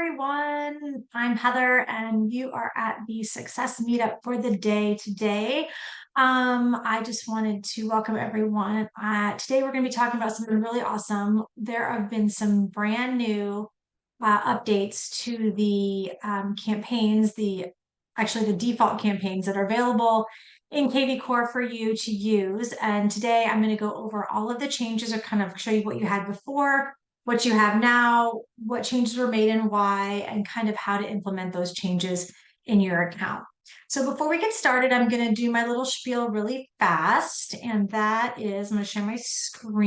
everyone. I'm Heather, and you are at the Success Meetup for the day today. I just wanted to welcome everyone. Today, we're going to be talking about something really awesome. There have been some brand new updates to the campaigns, actually the default campaigns that are available in kvCORE for you to use. And today, I'm going to go over all of the changes or kind of show you what you had before, what you have now, what changes were made and why, and kind of how to implement those changes in your account. So before we get started, I'm going to do my little spiel really fast, and that is, I'm going to share my screen.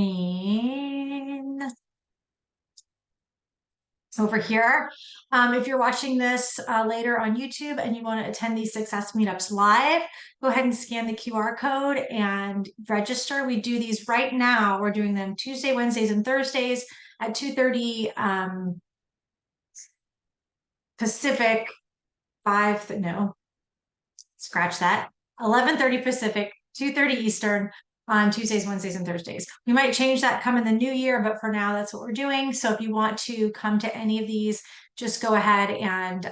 So over here, if you're watching this later on YouTube and you want to attend these Success Meetups live, go ahead and scan the QR code and register. We do these right now. We're doing them Tuesday, Wednesdays, and Thursdays at 2:30 Pacific, scratch that, 11:30 Pacific, 2:30 Eastern on Tuesdays, Wednesdays, and Thursdays. We might change that come in the new year, but for now, that's what we're doing. So if you want to come to any of these, just go ahead and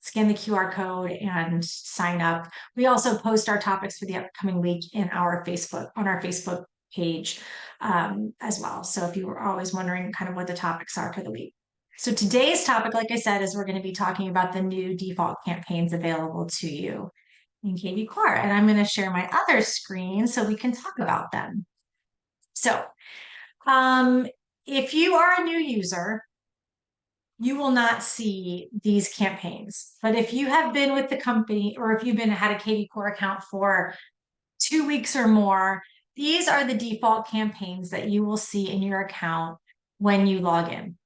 scan the QR code and sign up. We also post our topics for the upcoming week on our Facebook page as well. So if you were always wondering kind of what the topics are for the week. So today's topic, like I said, is we're going to be talking about the new default campaigns available to you in kvCORE. And I'm going to share my other screen so we can talk about them. So if you are a new user, you will not see these campaigns. But if you have been with the company, or if you've had a kvCORE account for 2 weeks or more, these are the default campaigns that you will see in your account when you log in.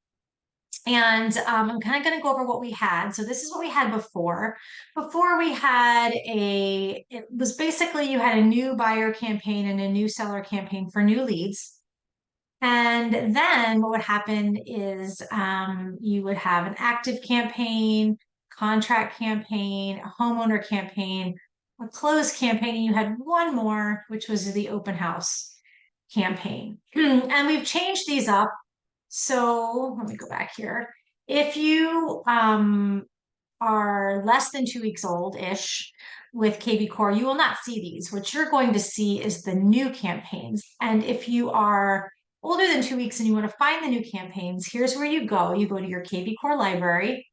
And I'm kind of going to go over what we had. So this is what we had before. Before we had it was basically you had a new buyer campaign and a new seller campaign for new leads. And then what would happen is you would have an active campaign, contract campaign, a homeowner campaign, a closed campaign, and you had one more, which was the open house campaign. And we've changed these up. So let me go back here. If you are less than 2 weeks old-ish with kvCORE, you will not see these. What you're going to see is the new campaigns. And if you are older than 2 weeks and you want to find the new campaigns, here's where you go. You go to your kvCORE library,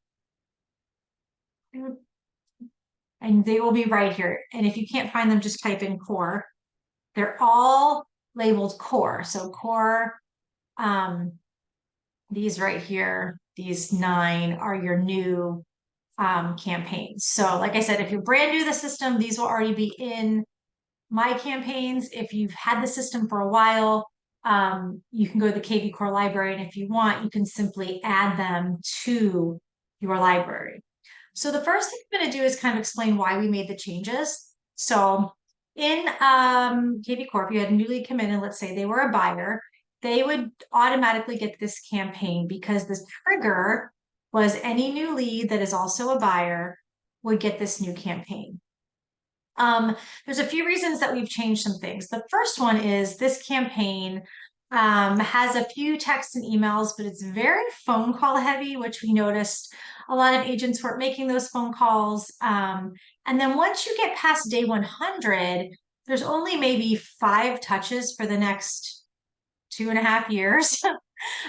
and they will be right here. And if you can't find them, just type in core. They're all labeled core. So core, these right here, these 9 are your new campaigns. So like I said, if you're brand new to the system, these will already be in my campaigns. If you've had the system for a while, you can go to the kvCORE library, and if you want, you can simply add them to your library. So the first thing I'm going to do is kind of explain why we made the changes. So in kvCORE, if you had a new lead come in and let's say they were a buyer, they would automatically get this campaign because the trigger was any new lead that is also a buyer would get this new campaign. There's a few reasons that we've changed some things. The first one is this campaign has a few texts and emails, but it's very phone call heavy, which we noticed a lot of agents weren't making those phone calls. And then once you get past day 100, there's only maybe 5 touches for the next 2.5 years.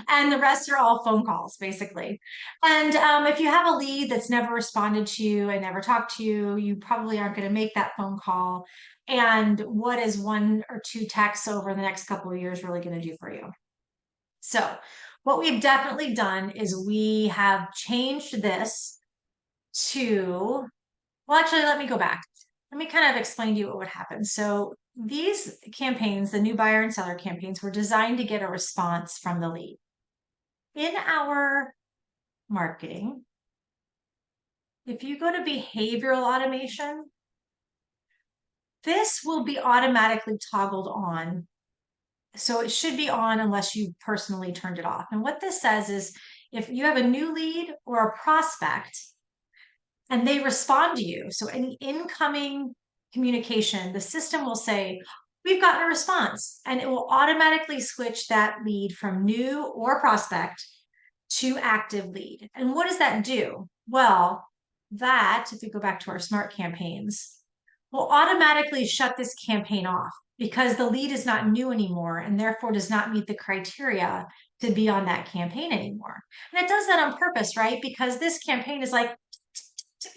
And the rest are all phone calls, basically. And if you have a lead that's never responded to you and never talked to you, you probably aren't going to make that phone call. And what is 1 or 2 texts over the next couple of years really going to do for you? So what we've definitely done is we have changed this to, well, actually, let me go back. Let me kind of explain to you what would happen. So these campaigns, the new buyer and seller campaigns, were designed to get a response from the lead. In our marketing, if you go to behavioral automation, this will be automatically toggled on. So it should be on unless you personally turned it off. And what this says is if you have a new lead or a prospect and they respond to you, so any incoming communication, the system will say, we've gotten a response, and it will automatically switch that lead from new or prospect to active lead. And what does that do? Well, that, if we go back to our smart campaigns, will automatically shut this campaign off because the lead is not new anymore and therefore does not meet the criteria to be on that campaign anymore. And it does that on purpose, right? Because this campaign is like,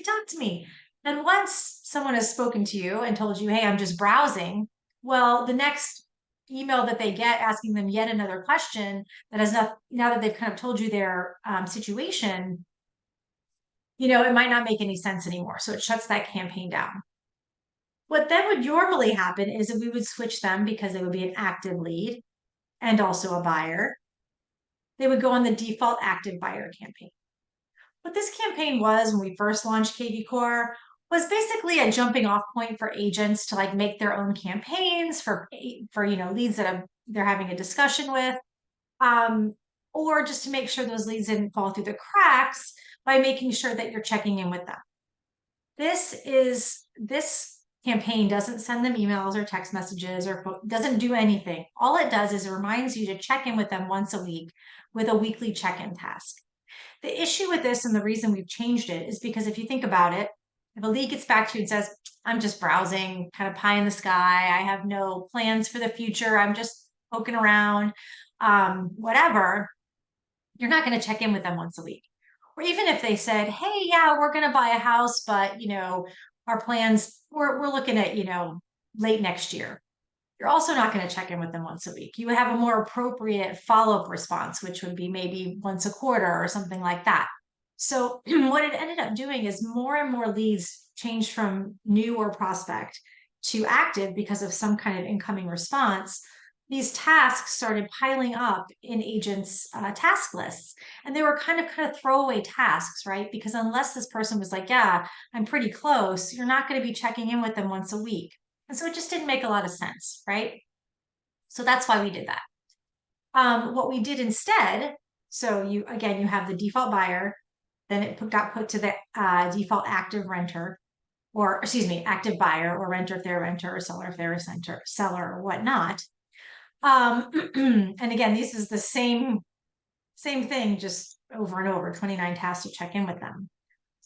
talk to me. And once someone has spoken to you and told you, hey, I'm just browsing, well, the next email that they get asking them yet another question that has not, now that they've kind of told you their situation, it might not make any sense anymore. So it shuts that campaign down. What then would normally happen is that we would switch them because they would be an active lead and also a buyer. They would go on the default active buyer campaign. What this campaign was when we first launched kvCORE was basically a jumping off point for agents to like make their own campaigns for leads that they're having a discussion with, or just to make sure those leads didn't fall through the cracks by making sure that you're checking in with them. This campaign doesn't send them emails or text messages or doesn't do anything. All it does is it reminds you to check in with them once a week with a weekly check-in task. The issue with this and the reason we've changed it is because if you think about it, if a lead gets back to you and says, I'm just browsing, kind of pie in the sky, I have no plans for the future, I'm just poking around, whatever, you're not going to check in with them once a week. Or even if they said, hey, yeah, we're going to buy a house, but, our plans, we're looking at, late next year. You're also not going to check in with them once a week. You would have a more appropriate follow-up response, which would be maybe once a quarter or something like that. So what it ended up doing is more and more leads changed from new or prospect to active because of some kind of incoming response. These tasks started piling up in agents' task lists. And they were kind of throwaway tasks, right? Because unless this person was like, yeah, I'm pretty close, you're not going to be checking in with them once a week. And so it just didn't make a lot of sense, right? So that's why we did that. What we did instead, so you have the default buyer, then it got put to the default active renter, or excuse me, active buyer or renter if they're a renter, or seller if they're a seller or whatnot. And again, this is the same thing, just over and over, 29 tasks to check in with them.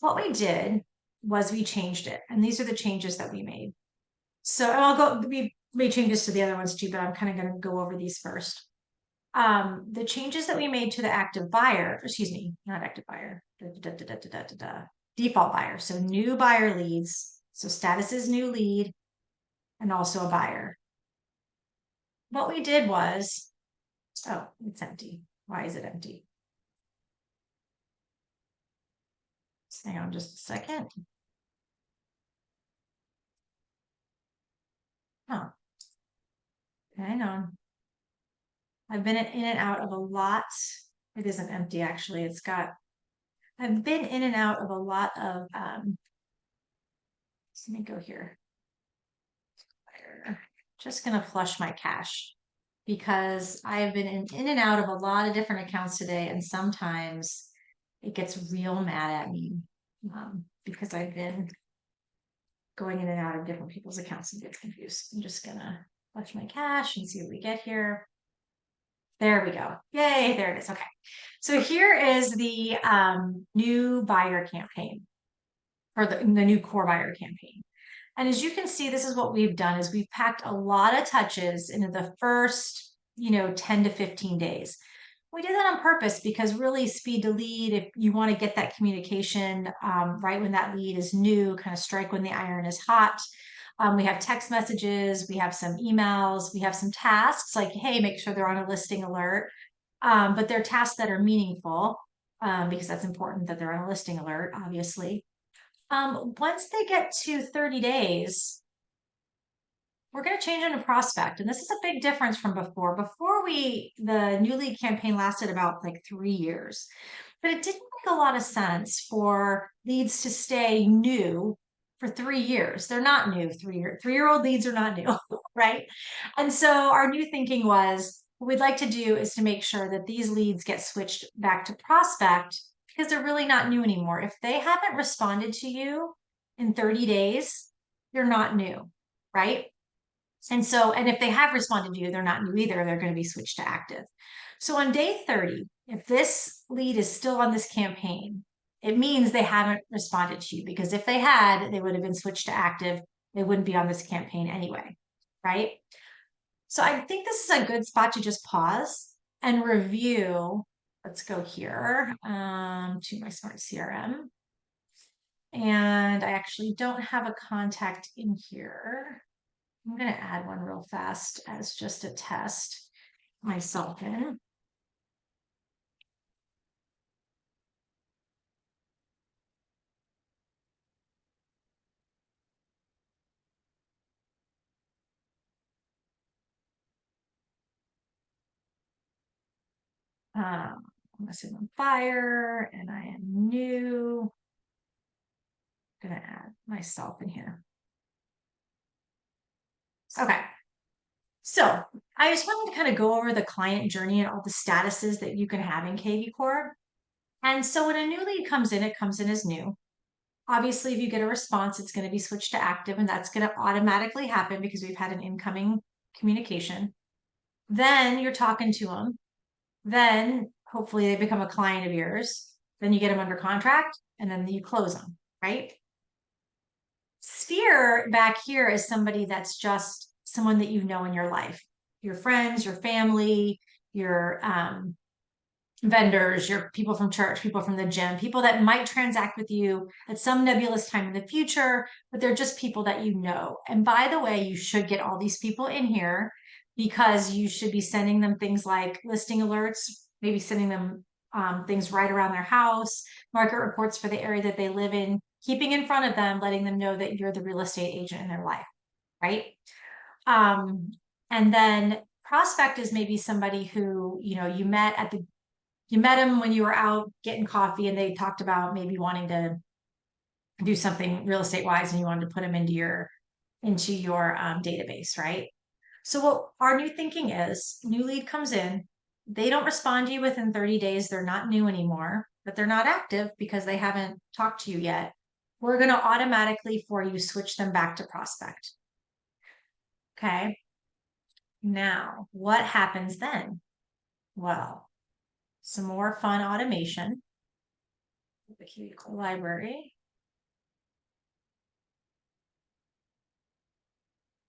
What we did was we changed it, and these are the changes that we made. So we made changes to the other ones too, but I'm kind of going to go over these first. The changes that we made to the active buyer, excuse me, not active buyer, default buyer. So new buyer leads. So status is new lead and also a buyer. What we did was, oh, it's empty. Why is it empty? Hang on just a second. Oh, hang on. I've been in and out of a lot. It isn't empty, actually. I've been in and out of a lot of, let me go here. Just going to flush my cache because I've been in and out of a lot of different accounts today. And sometimes it gets real mad at me because I've been going in and out of different people's accounts and get confused. I'm just going to flush my cache and see what we get here. There we go. Yay, there it is. Okay. So here is the new buyer campaign, or the new core buyer campaign. And as you can see, this is what we've done is we've packed a lot of touches into the first, 10 to 15 days. We did that on purpose because really speed to lead, if you want to get that communication right when that lead is new, kind of strike when the iron is hot. We have text messages, we have some emails, we have some tasks like, hey, make sure they're on a listing alert. But they're tasks that are meaningful because that's important that they're on a listing alert, obviously. Once they get to 30 days, we're going to change into prospect. And this is a big difference from before. Before the new lead campaign lasted about like 3 years, but it didn't make a lot of sense for leads to stay new for 3 years. They're not new. 3-year-old leads are not new, right? And so our new thinking was, what we'd like to do is to make sure that these leads get switched back to prospect because they're really not new anymore. If they haven't responded to you in 30 days, you're not new, right? And if they have responded to you, they're not new either. They're going to be switched to active. So on day 30, if this lead is still on this campaign, it means they haven't responded to you, because if they had, they would have been switched to active. They wouldn't be on this campaign anyway, right? So I think this is a good spot to just pause and review. Let's go here to my Smart CRM. And I actually don't have a contact in here. I'm going to add one real fast as just a test myself in. I'm going to set on fire, and I am new. I'm going to add myself in here. Okay. So I just wanted to kind of go over the client journey and all the statuses that you can have in kvCORE. And so when a new lead comes in, it comes in as new. Obviously, if you get a response, it's going to be switched to active, and that's going to automatically happen because we've had an incoming communication. Then you're talking to them. Then hopefully they become a client of yours. Then you get them under contract, and then you close them, right? Sphere back here is somebody that's just someone that you know in your life, your friends, your family, your vendors, your people from church, people from the gym, people that might transact with you at some nebulous time in the future, but they're just people that you know. And by the way, you should get all these people in here, because you should be sending them things like listing alerts, maybe sending them things right around their house, market reports for the area that they live in, keeping in front of them, letting them know that you're the real estate agent in their life, right? Um, and then prospect is maybe somebody who, you met them when you were out getting coffee, and they talked about maybe wanting to do something real estate wise, and you wanted to put them into your database, right? So what our new thinking is, new lead comes in, they don't respond to you within 30 days, they're not new anymore, but they're not active because they haven't talked to you yet. We're going to automatically for you switch them back to prospect. Okay. Now, what happens then? Well, some more fun automation. The kvCORE library.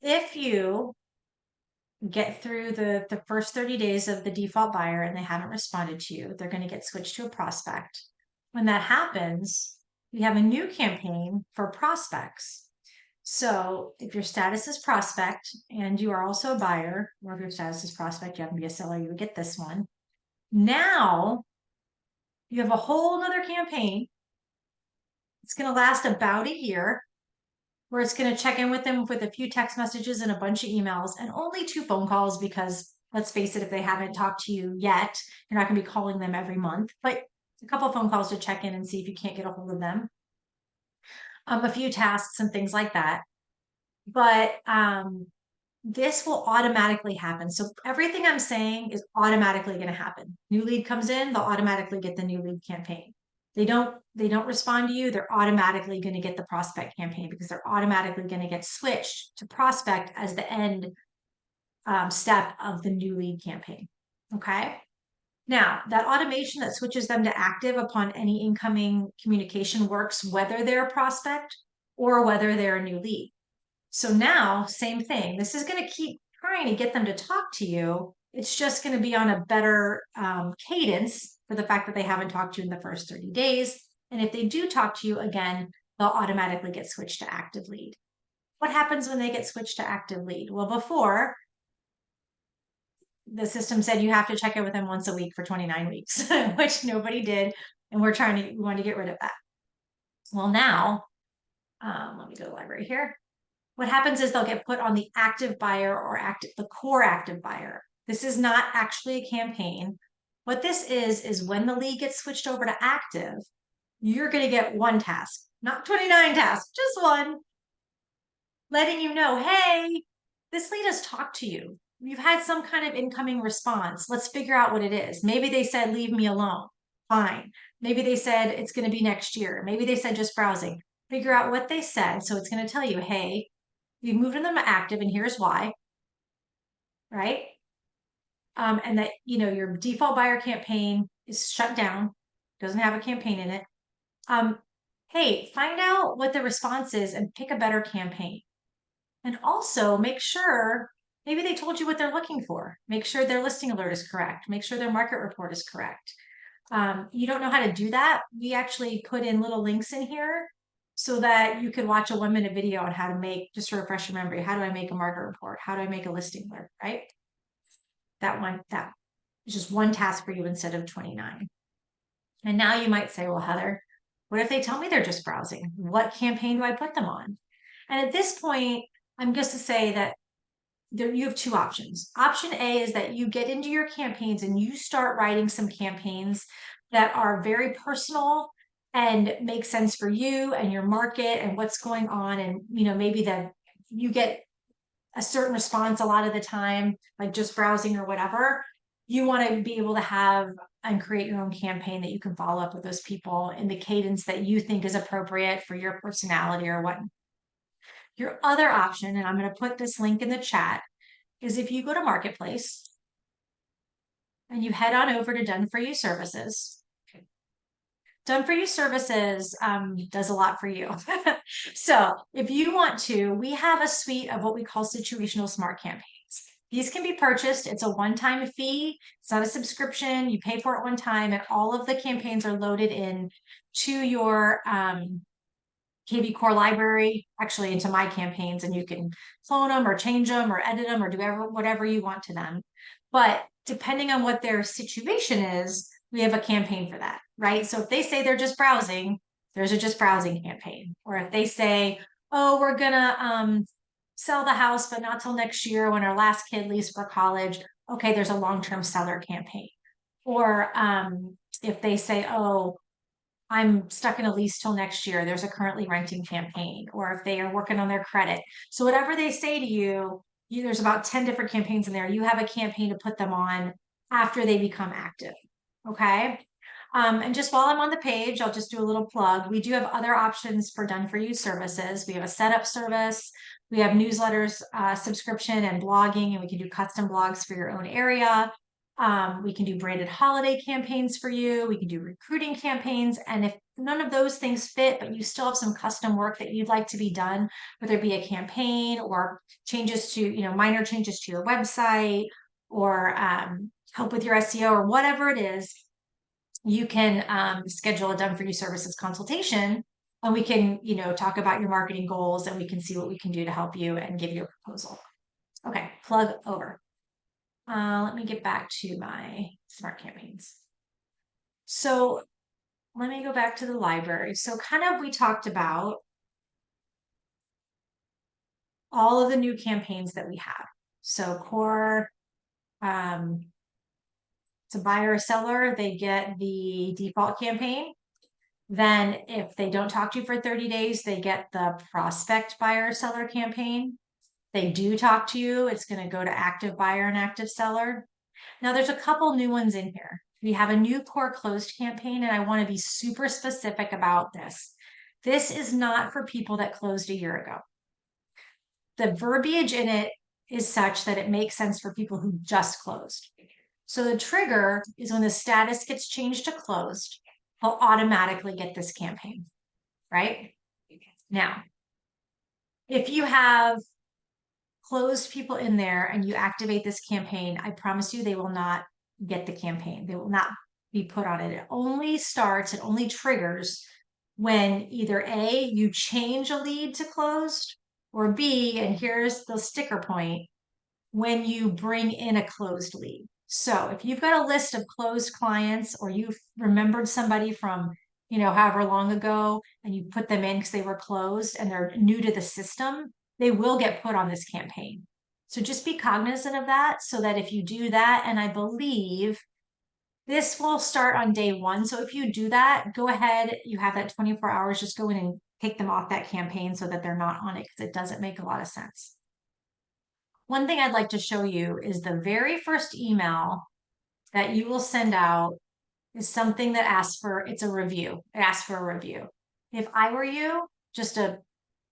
If you get through the first 30 days of the default buyer and they haven't responded to you, they're going to get switched to a prospect. When that happens, we have a new campaign for prospects. So if your status is prospect and you are also a buyer, or if your status is prospect, you happen to be a seller, you would get this one. Now you have a whole other campaign. It's going to last about a year, where it's going to check in with them with a few text messages and a bunch of emails and only 2 phone calls, because let's face it, if they haven't talked to you yet, you're not going to be calling them every month, but a couple of phone calls to check in and see if you can't get a hold of them. A few tasks and things like that. But this will automatically happen. So everything I'm saying is automatically going to happen. New lead comes in, they'll automatically get the new lead campaign. They don't respond to you, they're automatically going to get the prospect campaign, because they're automatically going to get switched to prospect as the end step of the new lead campaign. Okay. Now, that automation that switches them to active upon any incoming communication works whether they're a prospect or whether they're a new lead. So now, same thing. This is going to keep trying to get them to talk to you. It's just going to be on a better cadence for the fact that they haven't talked to you in the first 30 days. And if they do talk to you again, they'll automatically get switched to active lead. What happens when they get switched to active lead? Well, before, the system said you have to check in with them once a week for 29 weeks, which nobody did. And we want to get rid of that. Well, now, let me go to the library here. What happens is they'll get put on the active buyer or the core active buyer. This is not actually a campaign. What this is when the lead gets switched over to active, you're going to get one task, not 29 tasks, just one, letting you know, hey, this lead has talked to you. You've had some kind of incoming response. Let's figure out what it is. Maybe they said, leave me alone. Fine. Maybe they said it's going to be next year. Maybe they said just browsing. Figure out what they said. So it's going to tell you, hey, we've moved them active, and here's why. right? And that, your default buyer campaign is shut down, doesn't have a campaign in it. Hey, find out what the response is and pick a better campaign. And also make sure maybe they told you what they're looking for. Make sure their listing alert is correct. Make sure their market report is correct. You don't know how to do that? We actually put in little links in here so that you could watch a 1-minute video on how to make, just to refresh your memory, how do I make a market report? How do I make a listing alert, right? That is just one task for you instead of 29. And now you might say, well, Heather, what if they tell me they're just browsing? What campaign do I put them on? And at this point, I'm just to say that you have two options. Option A is that you get into your campaigns and you start writing some campaigns that are very personal and make sense for you and your market and what's going on. And, maybe that you get a certain response a lot of the time, like just browsing or whatever. You want to be able to have and create your own campaign that you can follow up with those people in the cadence that you think is appropriate for your personality or what. Your other option, and I'm going to put this link in the chat, is if you go to Marketplace and you head on over to Done For You Services. Done For You Services does a lot for you. So if you want to, we have a suite of what we call situational smart campaigns. These can be purchased. It's a one-time fee. It's not a subscription. You pay for it one time, and all of the campaigns are loaded in to your kvCORE library, actually into my campaigns, and you can clone them or change them or edit them or do whatever you want to them. But depending on what their situation is, we have a campaign for that, right? So if they say they're just browsing, there's a just browsing campaign. Or if they say, oh, we're gonna sell the house, but not till next year when our last kid leaves for college, okay, there's a long-term seller campaign. Or if they say, oh, I'm stuck in a lease till next year, there's a currently renting campaign. Or if they are working on their credit. So whatever they say to you, there's about 10 different campaigns in there. You have a campaign to put them on after they become active. Okay. And just while I'm on the page, I'll just do a little plug. We do have other options for Done For You services. We have a setup service. We have newsletters, subscription and blogging, and we can do custom blogs for your own area. We can do branded holiday campaigns for you. We can do recruiting campaigns. And if none of those things fit, but you still have some custom work that you'd like to be done, whether it be a campaign or changes to, minor changes to your website or help with your SEO or whatever it is, you can schedule a Done For You services consultation, and we can, talk about your marketing goals, and we can see what we can do to help you and give you a proposal. Okay, plug over. Let me get back to my smart campaigns. So let me go back to the library. So kind of we talked about all of the new campaigns that we have. So core, to buyer or seller, they get the default campaign. Then if they don't talk to you for 30 days, they get the prospect buyer seller campaign. They do talk to you, it's going to go to active buyer and active seller. Now there's a couple new ones in here. We have a new core closed campaign, and I want to be super specific about this. This is not for people that closed a year ago. The verbiage in it is such that it makes sense for people who just closed. So the trigger is when the status gets changed to closed, he'll automatically get this campaign, right? Now, if you have closed people in there and you activate this campaign, I promise you they will not get the campaign. They will not be put on it. It only triggers when either A, you change a lead to closed, or B, and here's the sticker point, when you bring in a closed lead. So if you've got a list of closed clients, or you've remembered somebody from, however long ago, and you put them in because they were closed and they're new to the system, they will get put on this campaign. So just be cognizant of that, so that if you do that, and I believe this will start on day 1. So if you do that, go ahead, you have that 24 hours, just go in and take them off that campaign so that they're not on it, because it doesn't make a lot of sense. One thing I'd like to show you is the very first email that you will send out is something that asks for, it's a review. It asks for a review. If I were you, just a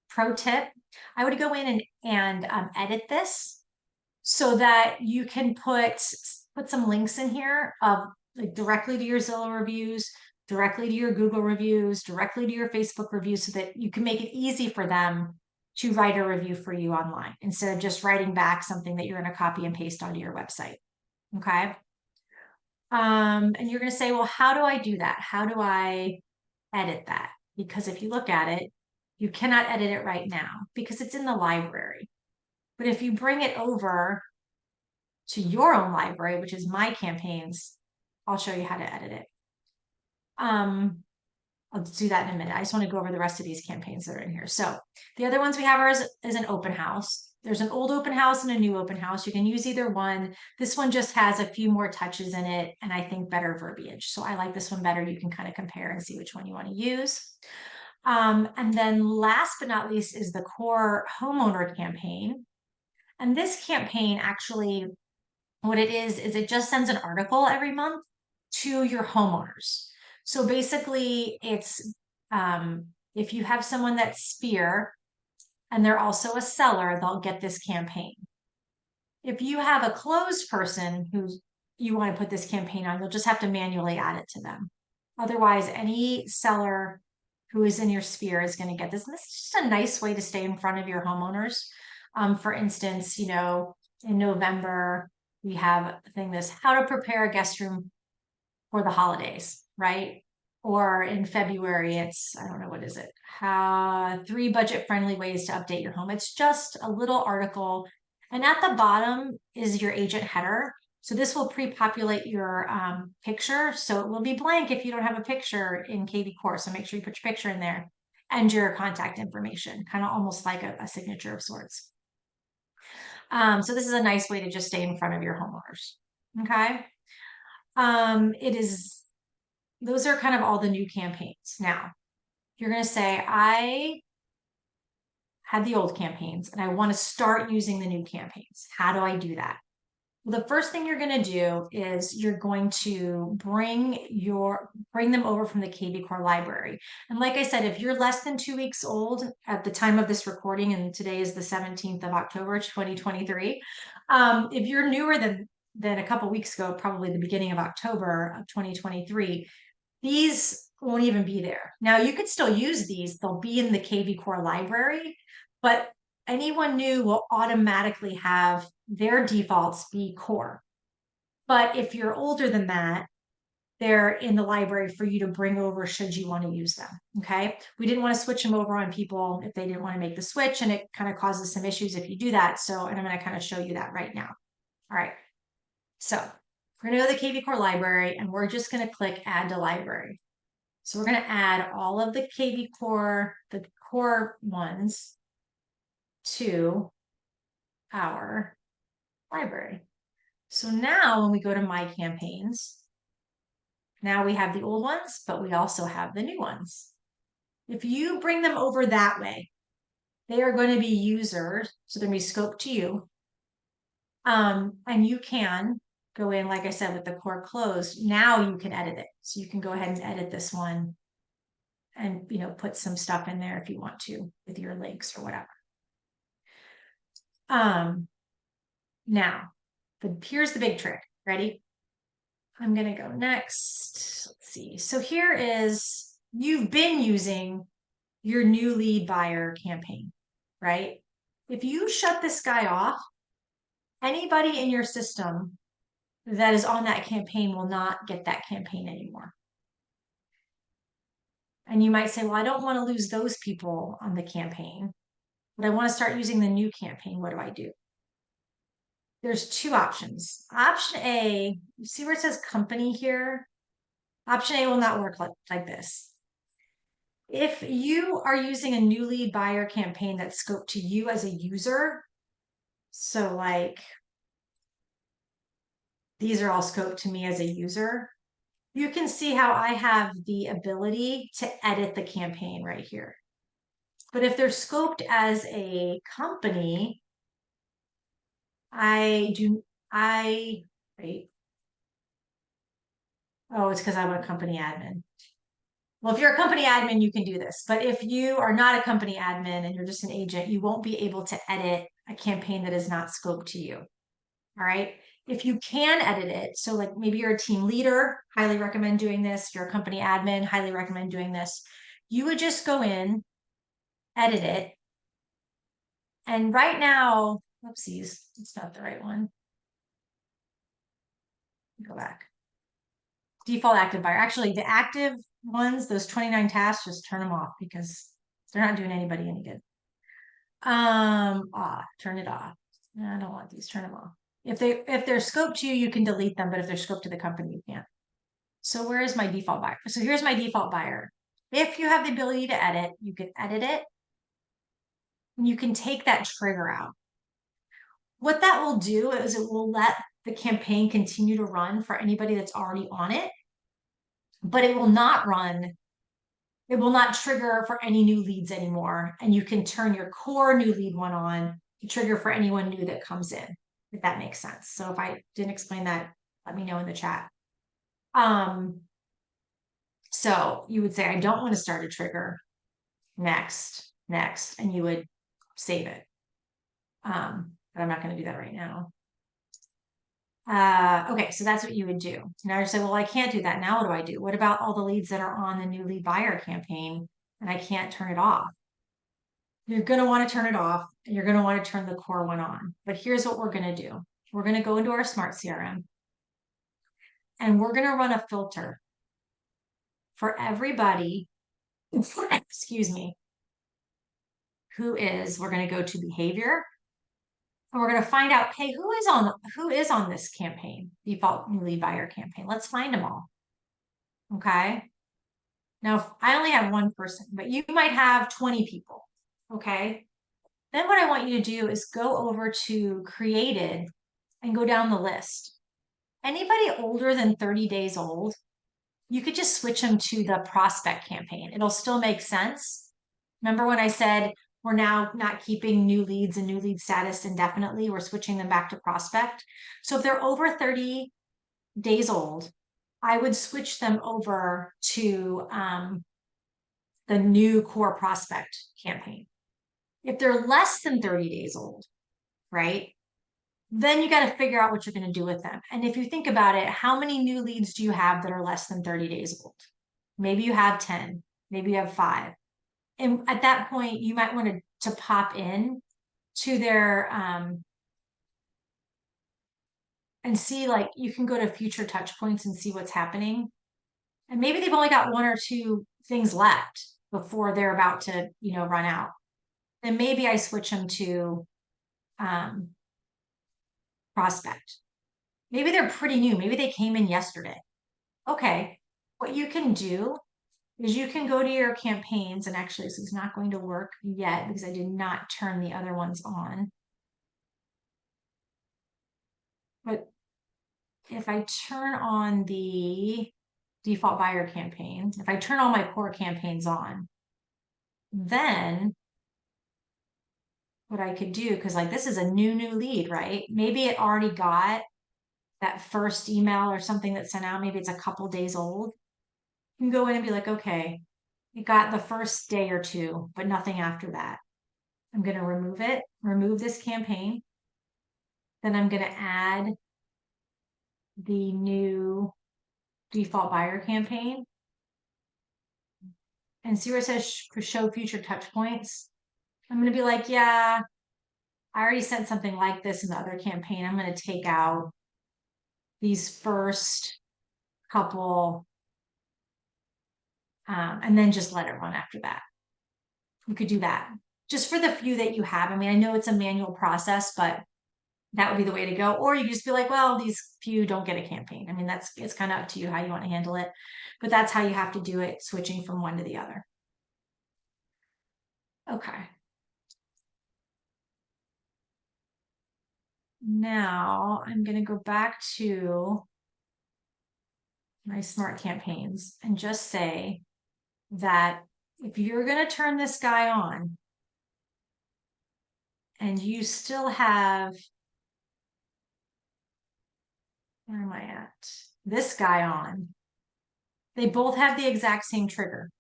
pro tip, I would go in and edit this so that you can put some links in here of like directly to your Zillow reviews, directly to your Google reviews, directly to your Facebook reviews, so that you can make it easy for them to write a review for you online instead of just writing back something that you're going to copy and paste onto your website. Okay. And you're going to say, well, how do I do that? How do I edit that? Because if you look at it, you cannot edit it right now because it's in the library. But if you bring it over to your own library, which is my campaigns, I'll show you how to edit it. I'll do that in a minute. I just want to go over the rest of these campaigns that are in here. So the other ones we have is an open house. There's an old open house and a new open house. You can use either one. This one just has a few more touches in it and I think better verbiage. So I like this one better. You can kind of compare and see which one you want to use. And then last but not least is the core homeowner campaign. And this campaign actually, what it is it just sends an article every month to your homeowners. So basically, it's if you have someone that's Sphere and they're also a seller, they'll get this campaign. If you have a closed person who you want to put this campaign on, you'll just have to manually add it to them. Otherwise, any seller who is in your Sphere is going to get this. And this is just a nice way to stay in front of your homeowners. For instance, you know, in November, we have a thing this how to prepare a guest room for the holidays, right? Or in February, it's, I don't know, what is it? How 3 budget-friendly ways to update your home. It's just a little article. And at the bottom is your agent header. So this will pre-populate your picture. So it will be blank if you don't have a picture in kvCORE. So make sure you put your picture in there and your contact information, kind of almost like a signature of sorts. So this is a nice way to just stay in front of your homeowners. Okay. It is, those are kind of all the new campaigns. Now, you're going to say, I had the old campaigns and I want to start using the new campaigns. How do I do that? Well, the first thing you're going to do is you're going to bring them over from the kvCORE library. And like I said, if you're less than 2 weeks old at the time of this recording, and today is the 17th of October, 2023, if you're newer than a couple weeks ago, probably the beginning of October of 2023, these won't even be there. Now you could still use these. They'll be in the kvCORE library, but anyone new will automatically have their defaults be core. But if you're older than that, they're in the library for you to bring over should you want to use them. Okay. We didn't want to switch them over on people if they didn't want to make the switch, and it kind of causes some issues if you do that. So, and I'm going to kind of show you that right now. All right. So we're going to go to the kvCORE library and we're just going to click add to library. So we're going to add all of the kvCORE, the core ones, to our library. So now when we go to my campaigns, now we have the old ones, but we also have the new ones. If you bring them over that way, they are going to be users, so they're going to be scoped to you. And you can go in, like I said, with the core closed. Now you can edit it. So you can go ahead and edit this one and, you know, put some stuff in there if you want to with your links or whatever. Now, but here's the big trick. Ready? I'm going to go next. Let's see. So here is, you've been using your new lead buyer campaign, right? If you shut this guy off, anybody in your system that is on that campaign will not get that campaign anymore. And you might say, well, I don't want to lose those people on the campaign, but I want to start using the new campaign. What do I do? There's 2 options. Option A, you see where it says company here? Option A will not work like this. If you are using a new lead buyer campaign that's scoped to you as a user, so like these are all scoped to me as a user, you can see how I have the ability to edit the campaign right here. But if they're scoped as a company, wait. Oh, it's because I'm a company admin. Well, if you're a company admin, you can do this. But if you are not a company admin and you're just an agent, you won't be able to edit a campaign that is not scoped to you. All right. If you can edit it, so like maybe you're a team leader, highly recommend doing this. You're a company admin, highly recommend doing this. You would just go in, edit it. And right now, whoopsies, it's not the right one. Go back. Default active buyer. Actually, the active ones, those 29 tasks, just turn them off because they're not doing anybody any good. Turn it off. I don't want these, turn them off. If they're scoped to you, you can delete them, but if they're scoped to the company, you can't. So where is my default buyer? So here's my default buyer. If you have the ability to edit, you can edit it. And you can take that trigger out. What that will do is it will let the campaign continue to run for anybody that's already on it, but it will not run. It will not trigger for any new leads anymore. And you can turn your core new lead one on to trigger for anyone new that comes in, if that makes sense. So if I didn't explain that, let me know in the chat. So you would say, I don't want to start a trigger. Next, and you would save it. But I'm not going to do that right now. Okay, so that's what you would do. Now you say, well, I can't do that. Now what do I do? What about all the leads that are on the new lead buyer campaign and I can't turn it off? You're going to want to turn it off and you're going to want to turn the core one on. But here's what we're going to do. We're going to go into our smart CRM and we're going to run a filter for everybody, excuse me, we're going to go to behavior. And we're going to find out, hey, who is on this campaign, default new lead buyer campaign? Let's find them all. Okay. Now, I only have one person, but you might have 20 people. Okay. Then what I want you to do is go over to created and go down the list. Anybody older than 30 days old, you could just switch them to the prospect campaign. It'll still make sense. Remember when I said we're now not keeping new leads and new lead status indefinitely, we're switching them back to prospect. So if they're over 30 days old, I would switch them over to the new core prospect campaign. If they're less than 30 days old, right? Then you got to figure out what you're going to do with them. And if you think about it, how many new leads do you have that are less than 30 days old? Maybe you have 10, maybe you have 5. And at that point, you might want to pop in to their and see, like, you can go to future touch points and see what's happening. And maybe they've only got 1 or 2 things left before they're about to, run out. Then maybe I switch them to prospect. Maybe they're pretty new. Maybe they came in yesterday. Okay. What you can do is you can go to your campaigns, and actually this is not going to work yet because I did not turn the other ones on. But if I turn on the default buyer campaign, if I turn all my core campaigns on, then what I could do, because like this is a new lead, right? Maybe it already got that first email or something that's sent out. Maybe it's a couple days old. You can go in and be like, okay, it got the first day or 2, but nothing after that. I'm going to remove it, remove this campaign. Then I'm going to add the new default buyer campaign and see where it says show future touch points. I'm going to be like, yeah, I already sent something like this in the other campaign. I'm going to take out these first couple and then just let it run after that. You could do that just for the few that you have. I mean, I know it's a manual process, but that would be the way to go. Or you just be like, well, these few don't get a campaign. I mean, it's kind of up to you how you want to handle it, but that's how you have to do it, switching from one to the other. Okay. Now I'm going to go back to my smart campaigns and just say that if you're going to turn this guy on and you still have, where am I at? This guy on, they both have the exact same trigger.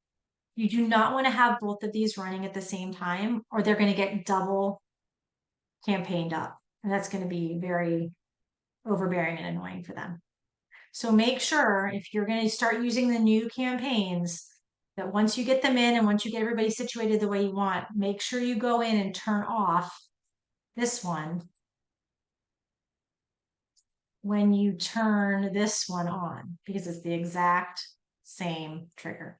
You do not want to have both of these running at the same time, or they're going to get double campaigned up. And that's going to be very overbearing and annoying for them. So make sure if you're going to start using the new campaigns that once you get them in and once you get everybody situated the way you want, make sure you go in and turn off this one when you turn this one on, because it's the exact same trigger.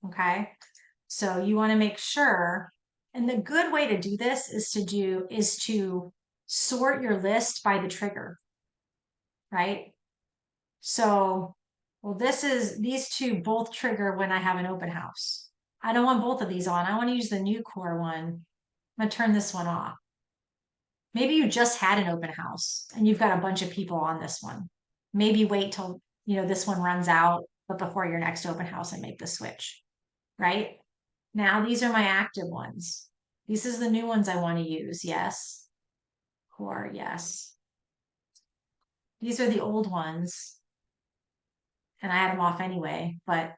Okay. So you want to make sure, and the good way to do this is to sort your list by the trigger, right? So, well, these two both trigger when I have an open house. I don't want both of these on. I want to use the new core one. I'm going to turn this one off. Maybe you just had an open house and you've got a bunch of people on this one. Maybe wait till, this one runs out, but before your next open house and make the switch, right? Now these are my active ones. This is the new ones I want to use. Yes. Core, yes. These are the old ones. And I had them off anyway, but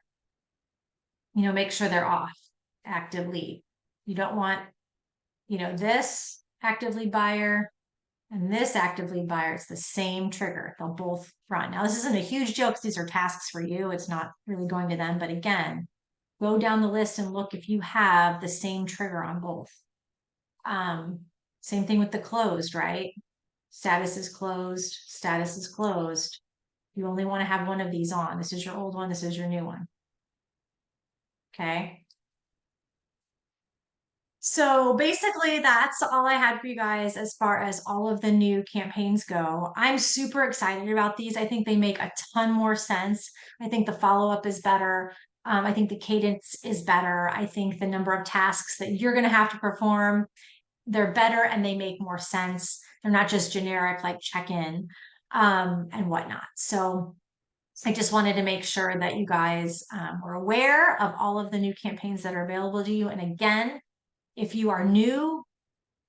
make sure they're off actively. You don't want, this active lead buyer and this active lead buyer. It's the same trigger. They'll both run. Now, this isn't a huge deal because these are tasks for you. It's not really going to them. But again, go down the list and look if you have the same trigger on both. Same thing with the closed, right? Status is closed. Status is closed. You only want to have one of these on. This is your old one. This is your new one. Okay. So basically, that's all I had for you guys as far as all of the new campaigns go. I'm super excited about these. I think they make a ton more sense. I think the follow-up is better. I think the cadence is better. I think the number of tasks that you're going to have to perform, they're better and they make more sense. They're not just generic like check-in and whatnot. So I just wanted to make sure that you guys were aware of all of the new campaigns that are available to you. And again, if you are new,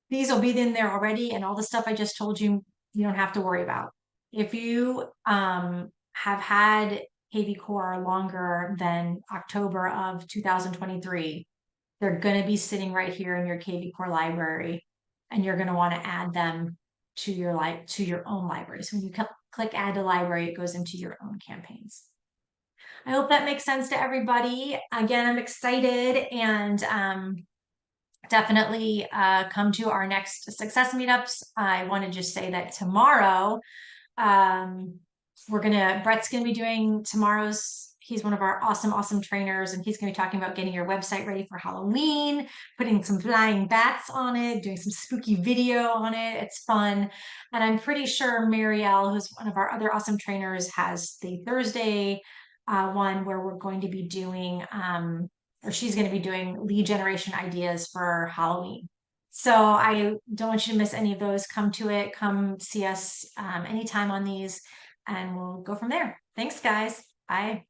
these will be in there already, and all the stuff I just told you, you don't have to worry about. If you have had kvCORE longer than October of 2023, they're going to be sitting right here in your kvCORE library, and you're going to want to add them to your own library. So when you click add to library, it goes into your own campaigns. I hope that makes sense to everybody. Again, I'm excited, and definitely come to our next success meetups. I want to just say that tomorrow, Brett's gonna be doing he's one of our awesome trainers, and he's gonna be talking about getting your website ready for Halloween, putting some flying bats on it, doing some spooky video on it. It's fun. And I'm pretty sure Marielle, who's one of our other awesome trainers, has the Thursday one where we're going to be doing or she's going to be doing lead generation ideas for Halloween. So I don't want you to miss any of those. Come to it. Come see us anytime on these, and we'll go from there. Thanks, guys. Bye.